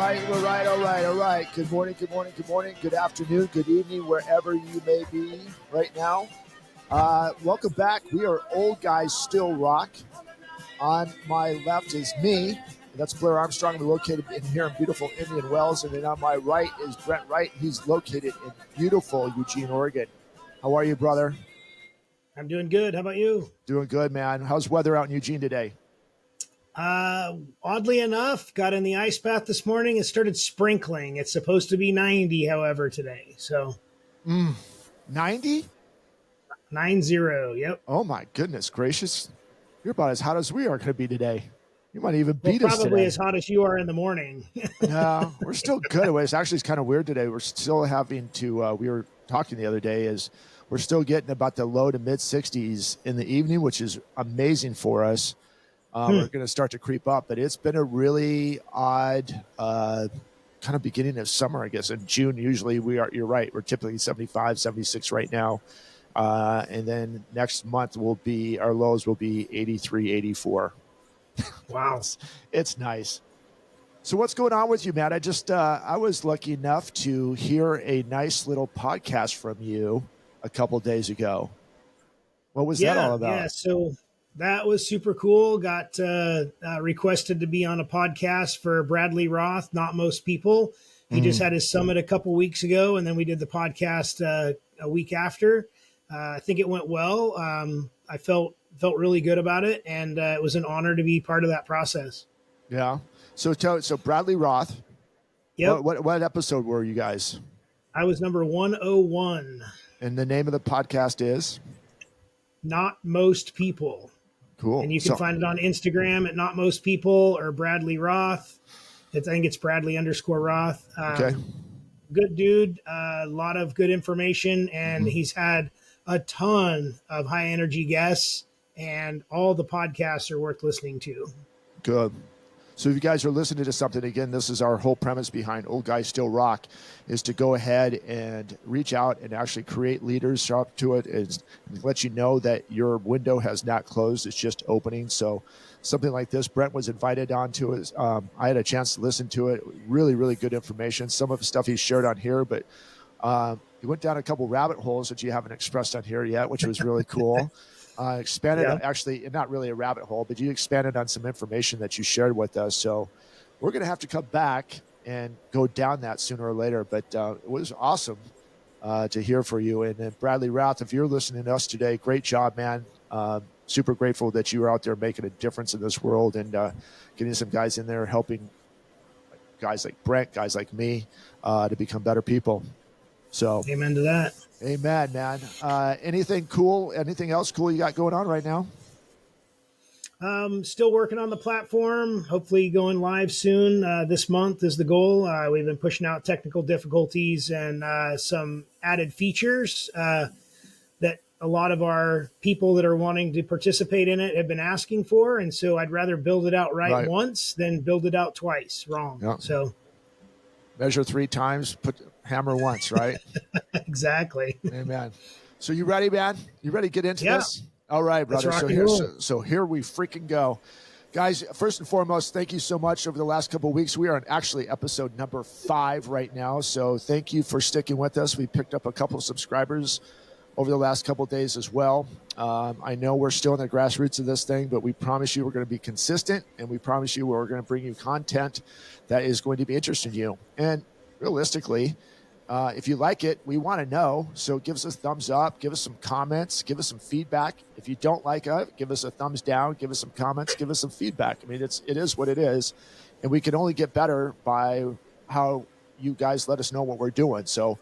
All right. Good morning, good afternoon, good evening, wherever you may be right now. Welcome back. We are Old Guys Still Rock. On my left is me, and that's Blair Armstrong. We're located here in beautiful Indian Wells, and then on my right is Brent Wright. He's located in beautiful Eugene, Oregon. How are you, brother? I'm doing good. How about you? Doing good, man. How's weather out in Eugene today? Oddly enough, got in the ice bath this morning. It started sprinkling. It's supposed to be 90, however, today. So 90? 90, yep. Oh, my goodness gracious. You're about as hot as we are going to be today. You might even beat us today. Probably as hot as you are in the morning. No, we're still good. It's kind of weird today. We're still having to, we were talking the other day, is we're still getting about the low to mid 60s in the evening, which is amazing for us. We're going to start to creep up, but it's been a really odd kind of beginning of summer, I guess. In June, usually you're right. We're typically 75, 76 right now. And then next month our lows will be 83, 84. Wow. It's nice. So what's going on with you, Matt? I was lucky enough to hear a nice little podcast from you a couple days ago. What was that all about? Yeah, so that was super cool. Got requested to be on a podcast for Bradley Roth, Not Most People. He just had his summit a couple weeks ago, and then we did the podcast a week after. I think it went well. I felt really good about it, and it was an honor to be part of that process. Yeah. So Bradley Roth. Yep. What episode were you guys? I was number 101. And the name of the podcast is? Not Most People. Cool. And you can find it on Instagram at Not Most People or Bradley Roth. I think it's Bradley_Roth. Okay. Good dude. A lot of good information. And he's had a ton of high energy guests, and all the podcasts are worth listening to. Good. So if you guys are listening to something, again, this is our whole premise behind Old Guys Still Rock, is to go ahead and reach out and actually create leaders, show up to it, and let you know that your window has not closed. It's just opening. So something like this, Brent was invited onto it. I had a chance to listen to it. Really, really good information. Some of the stuff he shared on here, but he went down a couple rabbit holes that you haven't expressed on here yet, which was really cool. Expanded on, actually, not really a rabbit hole, but you expanded on some information that you shared with us. So we're going to have to come back and go down that sooner or later. But it was awesome to hear from you. And then Bradley Roth, if you're listening to us today, great job, man. Super grateful that you were out there making a difference in this world and getting some guys in there helping guys like Brent, guys like me to become better people. So amen to that. Amen, man. Anything cool? Anything else cool you got going on right now? Still working on the platform. Hopefully going live soon. This month is the goal. We've been pushing out technical difficulties and some added features that a lot of our people that are wanting to participate in it have been asking for. And so I'd rather build it out right once than build it out twice wrong. Yep. So measure 3 times, put hammer once, right? Exactly. Amen. So you ready, man? You ready to get into this? All right, brother. So here we freaking go. Guys, first and foremost, thank you so much over the last couple of weeks. We are on actually episode number 5 right now. So thank you for sticking with us. We picked up a couple of subscribers over the last couple of days as well. I know we're still in the grassroots of this thing, but we promise you we're going to be consistent, and we promise you we're going to bring you content that is going to be interesting to you. And realistically, if you like it, we want to know. So give us a thumbs up, give us some comments, give us some feedback. If you don't like it, give us a thumbs down, give us some comments, give us some feedback. I mean, it is what it is. And we can only get better by how you guys let us know what we're doing. So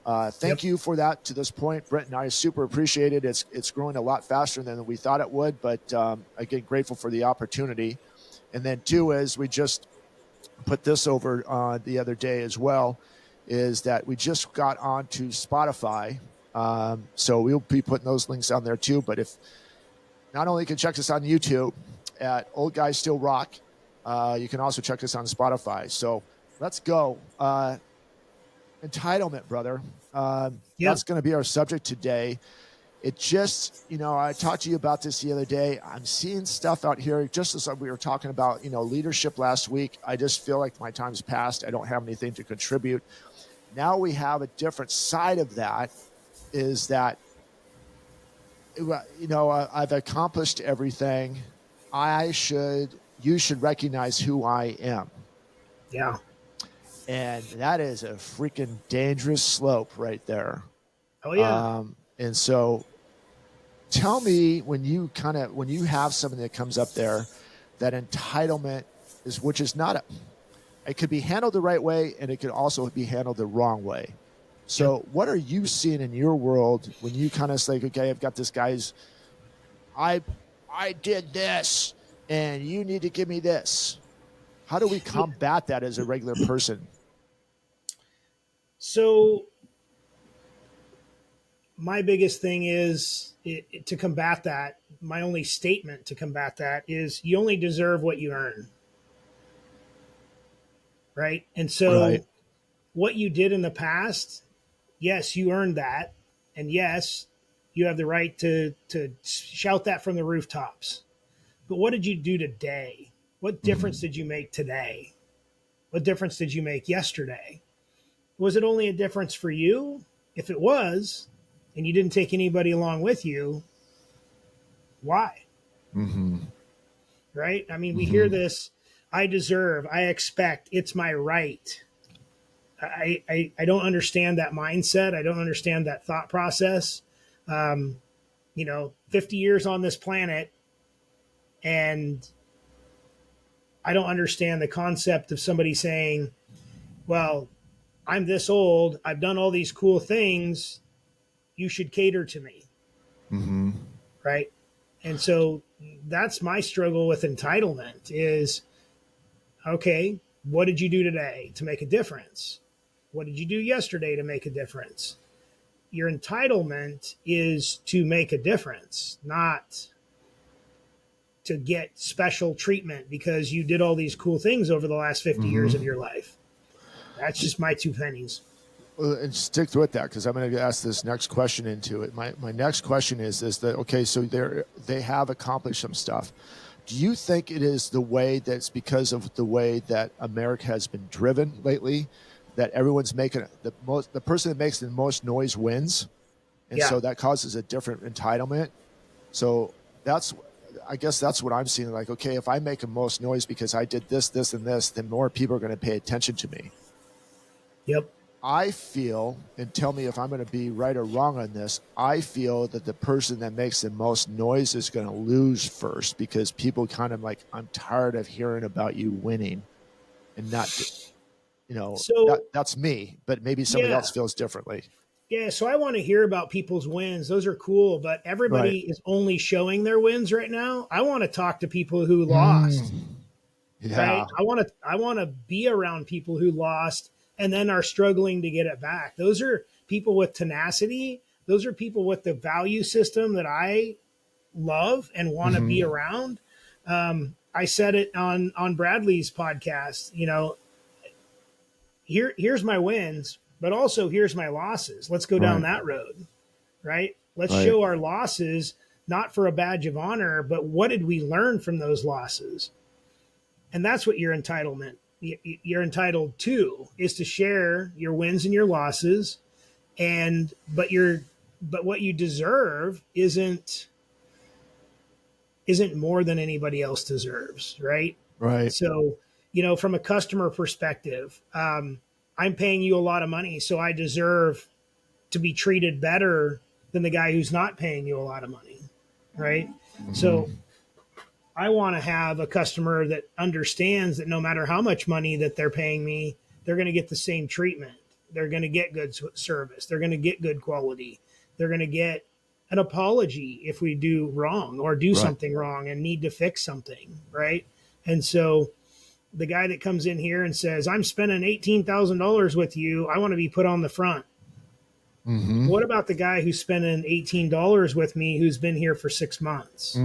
thank you for that to this point. Brent and I super appreciate it. It's growing a lot faster than we thought it would. But again, grateful for the opportunity. And then 2 is we just put this over the other day as well, is that we just got onto Spotify. So we'll be putting those links on there too. But if not only you can check us on YouTube at Old Guys Still Rock, you can also check us on Spotify. So let's go. Entitlement, brother. That's going to be our subject today. it just, I talked to you about this the other day. I'm seeing stuff out here, just as we were talking about, leadership last week. I just feel like my time's passed. I don't have anything to contribute. Now we have a different side of that, is that, I've accomplished everything. You should recognize who I am. Yeah. And that is a freaking dangerous slope right there. Oh yeah. And so tell me, when you have something that comes up there, that entitlement which is not it could be handled the right way, and it could also be handled the wrong way. So what are you seeing in your world when you kind of say, okay, I've got this guy's, I did this and you need to give me this. How do we combat that as a regular person? So my biggest thing is to combat that. My only statement to combat that is you only deserve what you earn. Right. And so what you did in the past, yes, you earned that. And yes, you have the right to shout that from the rooftops. But what did you do today? What difference did you make today? What difference did you make yesterday? Was it only a difference for you? If it was, and you didn't take anybody along with you, why? Mm-hmm. Right? I mean, we hear this, I deserve, I expect, it's my right. I don't understand that mindset. I don't understand that thought process. 50 years on this planet, and I don't understand the concept of somebody saying, well, I'm this old, I've done all these cool things, you should cater to me. Mm-hmm. Right. And so that's my struggle with entitlement is, okay, what did you do today to make a difference? What did you do yesterday to make a difference? Your entitlement is to make a difference, not to get special treatment because you did all these cool things over the last 50 years of your life. That's just my 2 pennies. Well, and stick with that, because I'm going to ask this next question into it. My next question is that, okay, so they have accomplished some stuff. Do you think it is the way that's because of the way that America has been driven lately, that everyone's making the person that makes the most noise wins, and so that causes a different entitlement? So I guess that's what I'm seeing. Like, okay, if I make the most noise because I did this, this, and this, then more people are going to pay attention to me. Yep. I feel, and tell me if I'm going to be right or wrong on this, I feel that the person that makes the most noise is going to lose first, because people kind of like, I'm tired of hearing about you winning, and not, so that's me, but maybe somebody else feels differently. Yeah, so I want to hear about people's wins. Those are cool, but everybody is only showing their wins right now. I want to talk to people who lost. Yeah. Right? I want to be around people who lost and then are struggling to get it back. Those are people with tenacity. Those are people with the value system that I love and want to be around. I said it on Bradley's podcast, here's my wins, but also here's my losses. Let's go down that road, right? Let's show our losses, not for a badge of honor, but what did we learn from those losses? And that's what you're entitled to, is to share your wins and your losses. But what you deserve isn't more than anybody else deserves, right? Right. So, from a customer perspective, I'm paying you a lot of money, so I deserve to be treated better than the guy who's not paying you a lot of money, right? So I want to have a customer that understands that no matter how much money that they're paying me, they're going to get the same treatment. They're going to get good service. They're going to get good quality. They're going to get an apology if we do wrong or do something wrong and need to fix something, right? And so the guy that comes in here and says, I'm spending $18,000 with you, I want to be put on the front. What about the guy who's spending $18 with me who's been here for 6 months?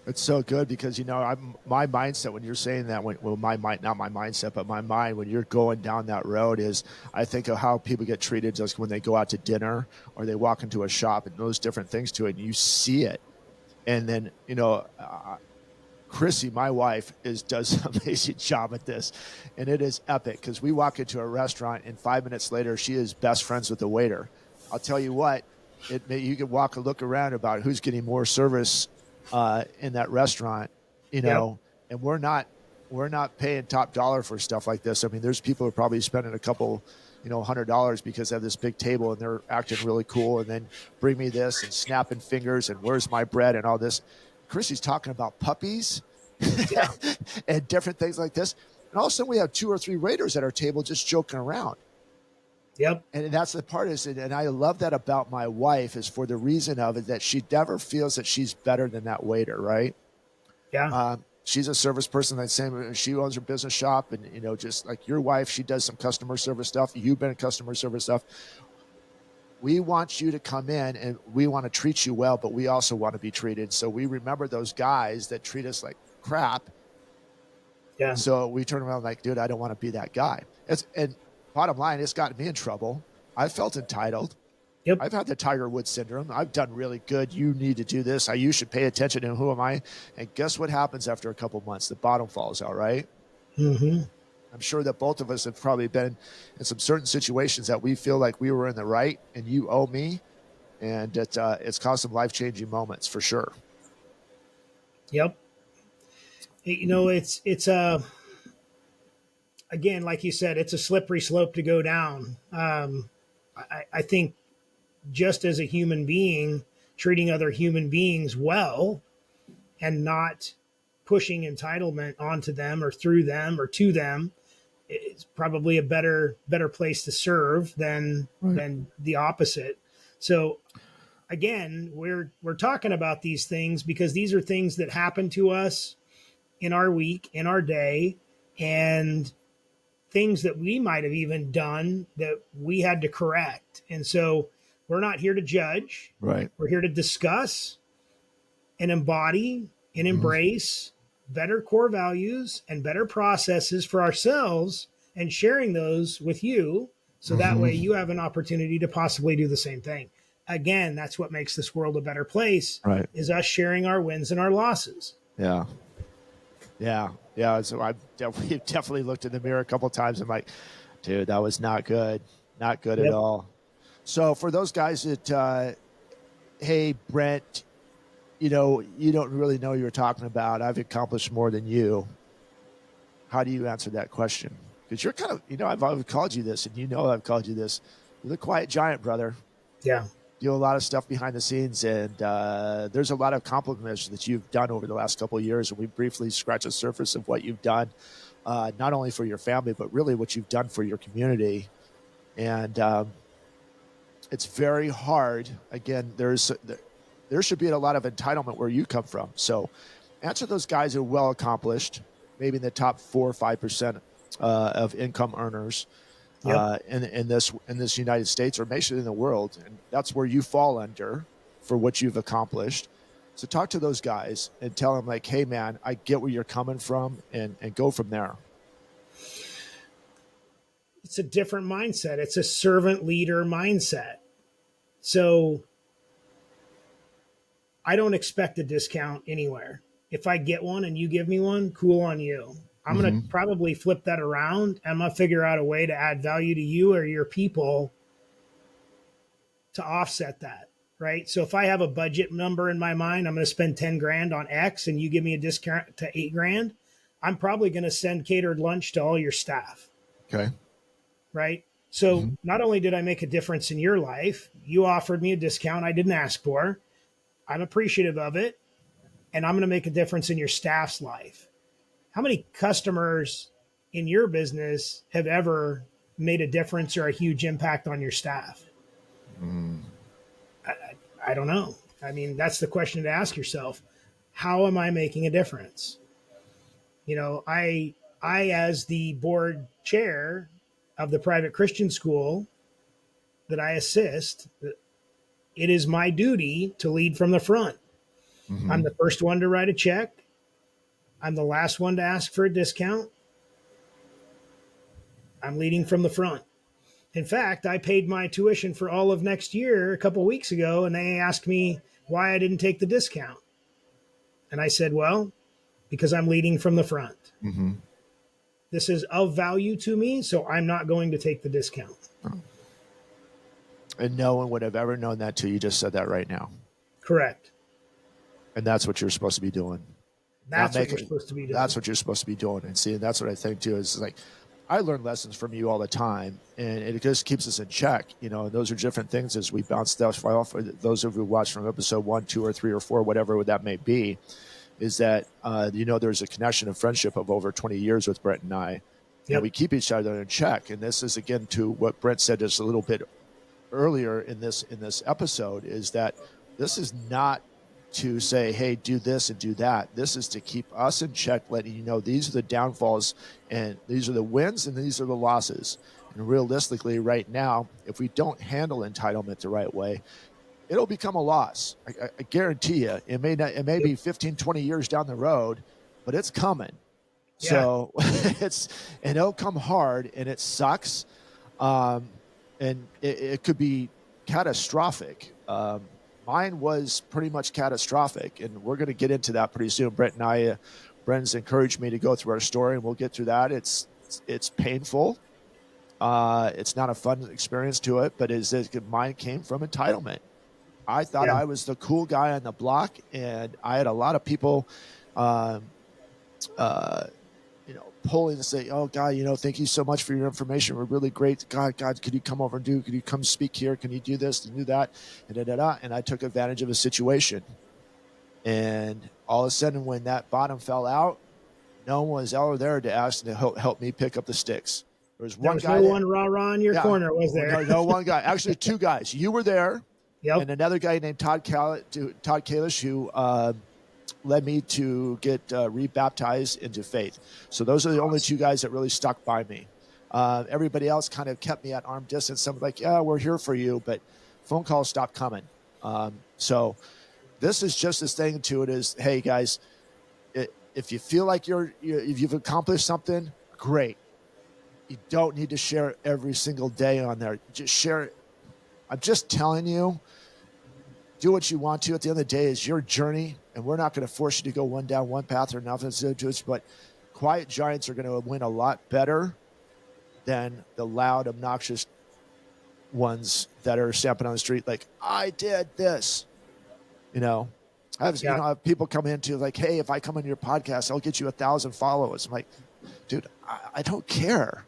It's so good because my mindset when you're saying that my mind, not my mindset but my mind when you're going down that road is I think of how people get treated just when they go out to dinner or they walk into a shop and those different things to it and you see it and then Chrissy, my wife, does an amazing job at this, and it is epic because we walk into a restaurant and 5 minutes later she is best friends with the waiter. I'll tell you what, you can walk and look around about who's getting more service in that restaurant, Yep. and we're not paying top dollar for stuff like this. I mean, there's people who are probably spending a couple, $100 because they have this big table and they're acting really cool, and then bring me this and snapping fingers and where's my bread and all this. Chrissy's talking about puppies Yeah. and different things like this. And all of a sudden we have 2 or 3 waiters at our table just joking around. Yep. And that's the part and I love that about my wife is for the reason of it that she never feels that she's better than that waiter, right? Yeah. She's a service person. That same, she owns her business shop, and just like your wife, she does some customer service stuff. You've been in customer service stuff. We want you to come in and we want to treat you well, but we also want to be treated. So we remember those guys that treat us like crap. Yeah. So we turn around like, dude, I don't want to be that guy. And bottom line, it's gotten me in trouble. I felt entitled. Yep. I've had the Tiger Woods syndrome. I've done really good. You need to do this. You should pay attention to who am I? And guess what happens after a couple months? The bottom falls out, right? Mm-hmm. I'm sure that both of us have probably been in some certain situations that we feel like we were in the right and you owe me. And it's caused some life-changing moments for sure. Yep. It's again, like you said, it's a slippery slope to go down. I think just as a human being, treating other human beings well and not pushing entitlement onto them or through them or to them is probably a better place to serve than the opposite. So again, we're talking about these things because these are things that happen to us in our week, in our day, and things that we might have even done that we had to correct. And so we're not here to judge. Right. We're here to discuss and embody and embrace better core values and better processes for ourselves and sharing those with you. So that way you have an opportunity to possibly do the same thing. Again, that's what makes this world a better place, right? Is us sharing our wins and our losses. Yeah. Yeah. Yeah. So we've definitely looked in the mirror a couple of times. I'm like, dude, that was not good. Not good at all. So for those guys that, hey, Brent, you don't really know what you're talking about. I've accomplished more than you. How do you answer that question? Because you're kind of, I've called you this, and I've called you this. You're the quiet giant, brother. Yeah. You do a lot of stuff behind the scenes, and there's a lot of accomplishments that you've done over the last couple of years. And we briefly scratched the surface of what you've done, not only for your family, but really what you've done for your community. And it's very hard. Again, there should be a lot of entitlement where you come from. So answer those guys who are well accomplished, maybe in the top 4 or 5% of income earners in this United States, or maybe in the world. And that's where you fall under for what you've accomplished. So talk to those guys and tell them like, hey man, I get where you're coming from, and go from there. It's a different mindset. It's a servant leader mindset. So I don't expect a discount anywhere. If I get one and you give me one, cool on you. I'm going to probably flip that around. I'm going to figure out a way to add value to you or your people to offset that. Right. So if I have a budget number in my mind, I'm going to spend 10 grand on X and you give me a discount to 8 grand. I'm probably going to send catered lunch to all your staff. Okay. Right. So not only did I make a difference in your life, you offered me a discount I didn't ask for. I'm appreciative of it. And I'm going to make a difference in your staff's life. How many customers in your business have ever made a difference or a huge impact on your staff? I don't know. I mean, that's the question to ask yourself. How am I making a difference? I as the board chair of the private Christian school that I assist, it is my duty to lead from the front. Mm-hmm. I'm the first one to write a check. I'm the last one to ask for a discount. I'm leading from the front. In fact, I paid my tuition for all of next year a couple weeks ago, and they asked me why I didn't take the discount. And I said, well, because I'm leading from the front. Mm-hmm. This is of value to me, so I'm not going to take the discount. And no one would have ever known that till you just said that right now. Correct. And that's what you're supposed to be doing. That's what you're supposed to be doing. That's what you're supposed to be doing. And see, that's what I think too, is like, I learn lessons from you all the time, and it just keeps us in check. You know, those are different things as we bounce stuff off. Those of you who watch from episode 1, 2, or 3, or 4, whatever that may be, is that, there's a connection of friendship of over 20 years with Brent and I. Yep. And we keep each other in check. And this is, again, to what Brent said just a little bit earlier in this episode, is that this is not to say, hey, do this and do that. This is to keep us in check, letting you know these are the downfalls and these are the wins and these are the losses. And realistically, right now, if we don't handle entitlement the right way, it'll become a loss. I guarantee you. It may be 15, 20 years down the road, but it's coming. Yeah. So and it'll come hard, and it sucks. And it could be catastrophic. Mine was pretty much catastrophic, and we're going to get into that pretty soon. Brent and I, Brent's encouraged me to go through our story, and we'll get through that. It's painful. It's not a fun experience to it, but mine came from entitlement. I thought I was the cool guy on the block, and I had a lot of people, pulling and say, oh, God, thank you so much for your information. We're really great. God, could you come over and could you come speak here? Can you do this and do that? And I took advantage of a situation. And all of a sudden, when that bottom fell out, no one was ever there to ask to help me pick up the sticks. There was one guy. No one rah-rah in your corner, was there? No, one guy. Actually, two guys. You were there. Yep. And another guy named Todd Kalish, who led me to get rebaptized into faith. So those are the only two guys that really stuck by me. Everybody else kind of kept me at arm distance. Some were like, yeah, we're here for you, but phone calls stopped coming. So this is just this thing to it is, hey guys, if you feel like you've accomplished something, great. You don't need to share it every single day on there. Just share it. I'm just telling you, do what you want to. At the end of the day, it's your journey, and we're not going to force you to go down one path or nothing. But quiet giants are going to win a lot better than the loud, obnoxious ones that are stamping on the street like, I did this. I have people come into like, hey, if I come on your podcast, I'll get you 1,000 followers. I'm like, dude, I don't care.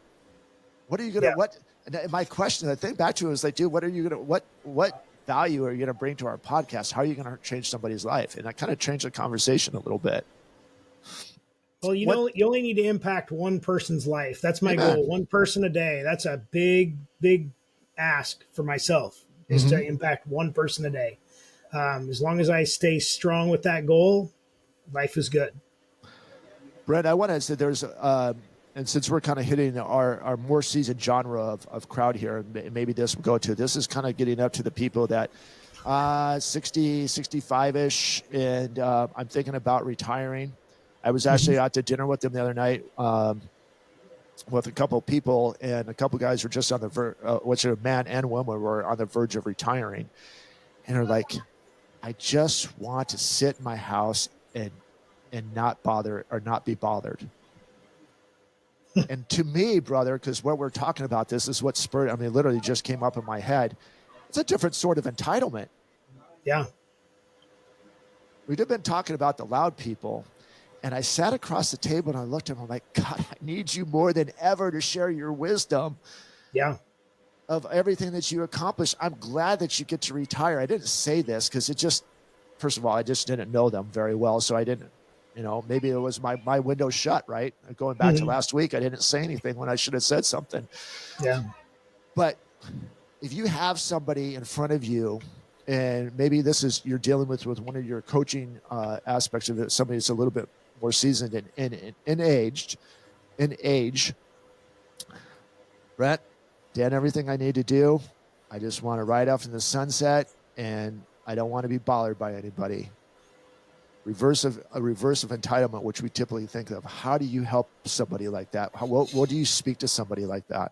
What are you going to, what? And my question, I think back to it was like, dude, what are you going to, what value are you going to bring to our podcast? How are you going to change somebody's life? And I kind of changed the conversation a little bit. Well, you only need to impact one person's life. That's my goal. One person a day. That's a big, big ask for myself is to impact one person a day. As long as I stay strong with that goal, life is good. Brent, I want to say there's, and since we're kind of hitting our more seasoned genre of crowd here, and maybe this will go to, this is kind of getting up to the people that 60, 65-ish, and I'm thinking about retiring. I was actually out to dinner with them the other night with a couple of people, and a couple of guys were just on the verge, which a man and woman were on the verge of retiring. And they're like, I just want to sit in my house and not bother or not be bothered. And to me, brother, because what we're talking about, this is what spurred, literally just came up in my head. It's a different sort of entitlement. Yeah. We've been talking about the loud people. And I sat across the table and I looked at him. I'm like, God, I need you more than ever to share your wisdom. Yeah. Of everything that you accomplished. I'm glad that you get to retire. I didn't say this because first of all, I just didn't know them very well. So I didn't, maybe it was my window shut, right? Going back to last week, I didn't say anything when I should have said something. Yeah. But if you have somebody in front of you, and maybe you're dealing with one of your coaching aspects of it, somebody that's a little bit more seasoned and aged, Brett, done everything I need to do. I just want to ride off in the sunset, and I don't want to be bothered by anybody. a reverse of entitlement, which we typically think of. How do you help somebody like that? What do you speak to somebody like that?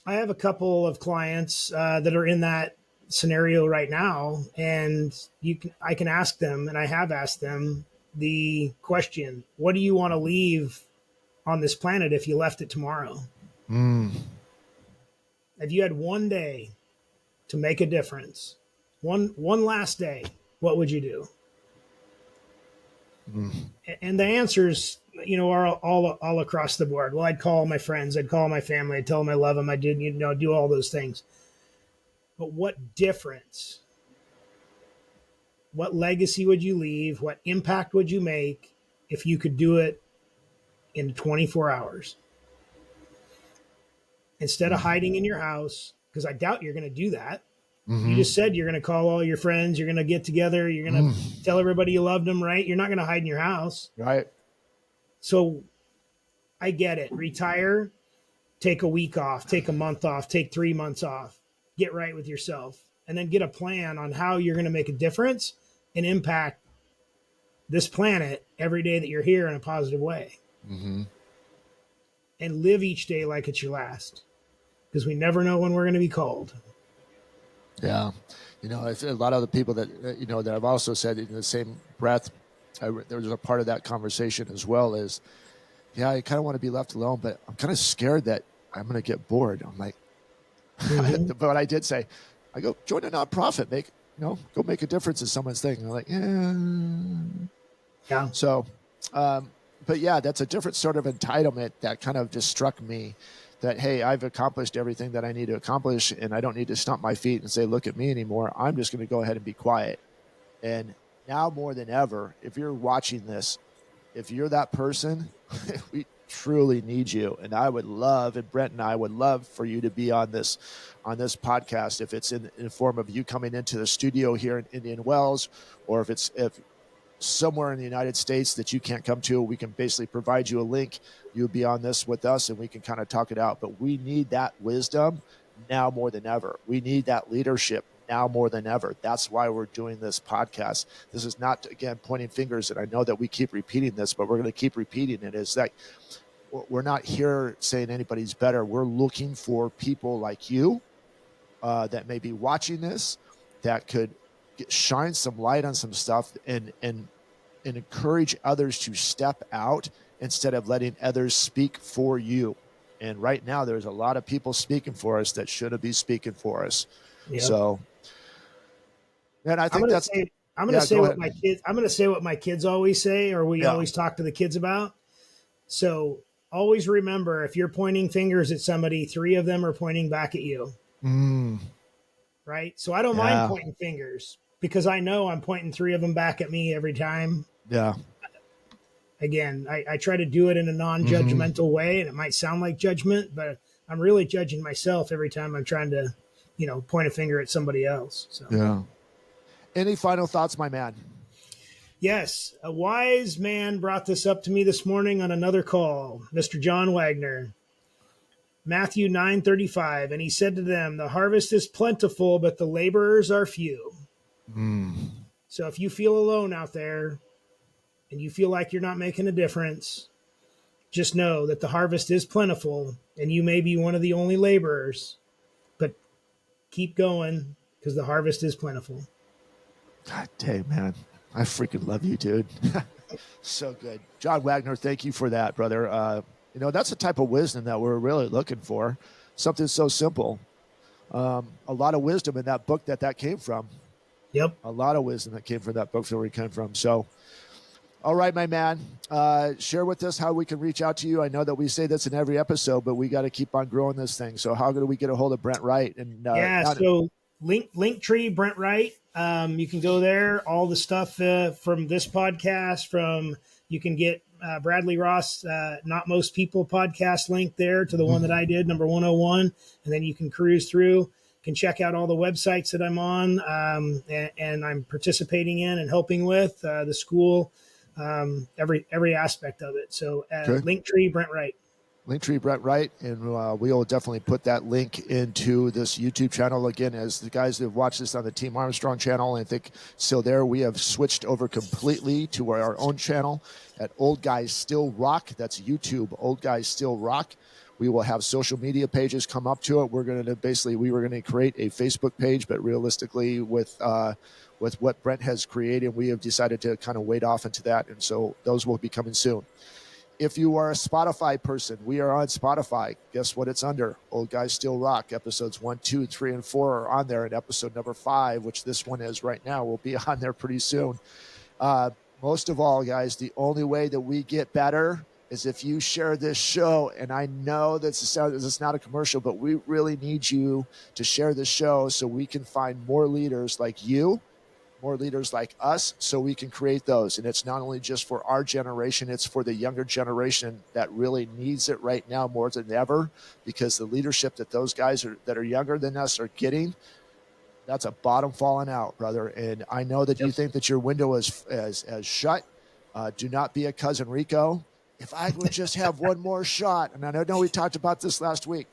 I have a couple of clients that are in that scenario right now, and I can ask them, and I have asked them the question: what do you want to leave on this planet if you left it tomorrow? If you had one day to make a difference, one last day, what would you do? And the answers, are all across the board. Well, I'd call my friends, I'd call my family, I'd tell them I love them, I did, do all those things. But what difference? What legacy would you leave? What impact would you make if you could do it in 24 hours? Instead of hiding in your house, because I doubt you're going to do that. You just said you're going to call all your friends, you're going to get together, you're going to tell everybody you loved them, right? You're not going to hide in your house. Right. So I get it. Retire, take a week off, take a month off, take 3 months off, get right with yourself, and then get a plan on how you're going to make a difference and impact this planet every day that you're here in a positive way. And live each day like it's your last, because we never know when we're going to be called. Yeah. It's a lot of the people that, that I've also said in the same breath, there was a part of that conversation as well is, I kind of want to be left alone, but I'm kind of scared that I'm going to get bored. I'm like, but I did say, I go join a nonprofit, go make a difference in someone's thing. And I'm like, yeah. So, but yeah, that's a different sort of entitlement that kind of just struck me that, hey, I've accomplished everything that I need to accomplish and I don't need to stomp my feet and say, look at me anymore. I'm just going to go ahead and be quiet. And now more than ever, if you're watching this, if you're that person, we truly need you. And I would love, and Brent and I would love for you to be on this podcast. If it's in the form of you coming into the studio here in Indian Wells, or if somewhere in the United States that you can't come to, we can basically provide you a link. You'll be on this with us and we can kind of talk it out. But we need that wisdom now more than ever. We need that leadership now more than ever. That's why we're doing this podcast. This is not, again, pointing fingers. And I know that we keep repeating this, but we're going to keep repeating it. Is that we're not here saying anybody's better. We're looking for people like you that may be watching this, that could shine some light on some stuff and encourage others to step out instead of letting others speak for you. And right now there's a lot of people speaking for us that shouldn't be speaking for us. Yep. So, and I think I'm going to say what my kids always say, or we always talk to the kids about. So always remember, if you're pointing fingers at somebody, 3 of them are pointing back at you. Right. So I don't mind pointing fingers, because I know I'm pointing 3 of them back at me every time. Yeah. Again, I try to do it in a non-judgmental way, and it might sound like judgment, but I'm really judging myself every time I'm trying to, point a finger at somebody else. So. Yeah. Any final thoughts, my man? Yes. A wise man brought this up to me this morning on another call, Mr. John Wagner. Matthew 9:35, and he said to them, the harvest is plentiful, but the laborers are few. So if you feel alone out there and you feel like you're not making a difference, just know that the harvest is plentiful and you may be one of the only laborers, but keep going, because the harvest is plentiful. God dang, man. I freaking love you, dude. So good. John Wagner, thank you for that, brother. That's the type of wisdom that we're really looking for. Something so simple. A lot of wisdom in that book that came from. Yep. A lot of wisdom that came from that book where we came from. So, all right, my man, share with us how we can reach out to you. I know that we say this in every episode, but we got to keep on growing this thing. So how do we get a hold of Brent Wright? And so Linktree, Brent Wright. You can go there. All the stuff from this podcast, you can get Bradley Ross, Not Most People podcast link there to the one that I did, number 101. And then you can cruise through, can check out all the websites that I'm on and I'm participating in and helping with the school, every aspect of it. So Linktree, Brent Wright. Linktree Brent Wright, and we will definitely put that link into this YouTube channel. Again, as the guys that have watched this on the Team Armstrong channel, and I think still there, we have switched over completely to our own channel at Old Guys Still Rock. That's YouTube, Old Guys Still Rock. We will have social media pages come up to it. We were going to create a Facebook page, but realistically with what Brent has created, we have decided to kind of wade off into that. And so those will be coming soon. If you are a Spotify person, we are on Spotify. Guess what it's under? Old Guys Still Rock. Episodes 1, 2, 3, and 4 are on there. And episode number 5, which this one is right now, will be on there pretty soon. Most of all, guys, the only way that we get better is if you share this show. And I know this is not a commercial, but we really need you to share this show so we can find more leaders like you, more leaders like us, so we can create those. And it's not only just for our generation, it's for the younger generation that really needs it right now more than ever, because the leadership that those guys that are younger than us are getting, that's a bottom falling out, brother. And I know that you think that your window is shut. Do not be a cousin Rico. If I would just have one more shot, and I know we talked about this last week,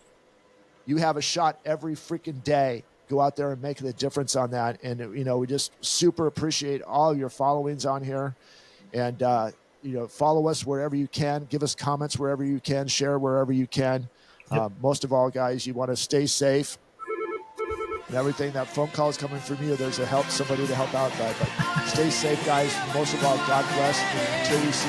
you have a shot every freaking day. Go out there and make the difference on that. And, we just super appreciate all your followings on here. And, follow us wherever you can. Give us comments wherever you can. Share wherever you can. Yep. Most of all, guys, you want to stay safe. And everything, that phone call is coming from you. There's somebody to help out by. But stay safe, guys. Most of all, God bless. And until we see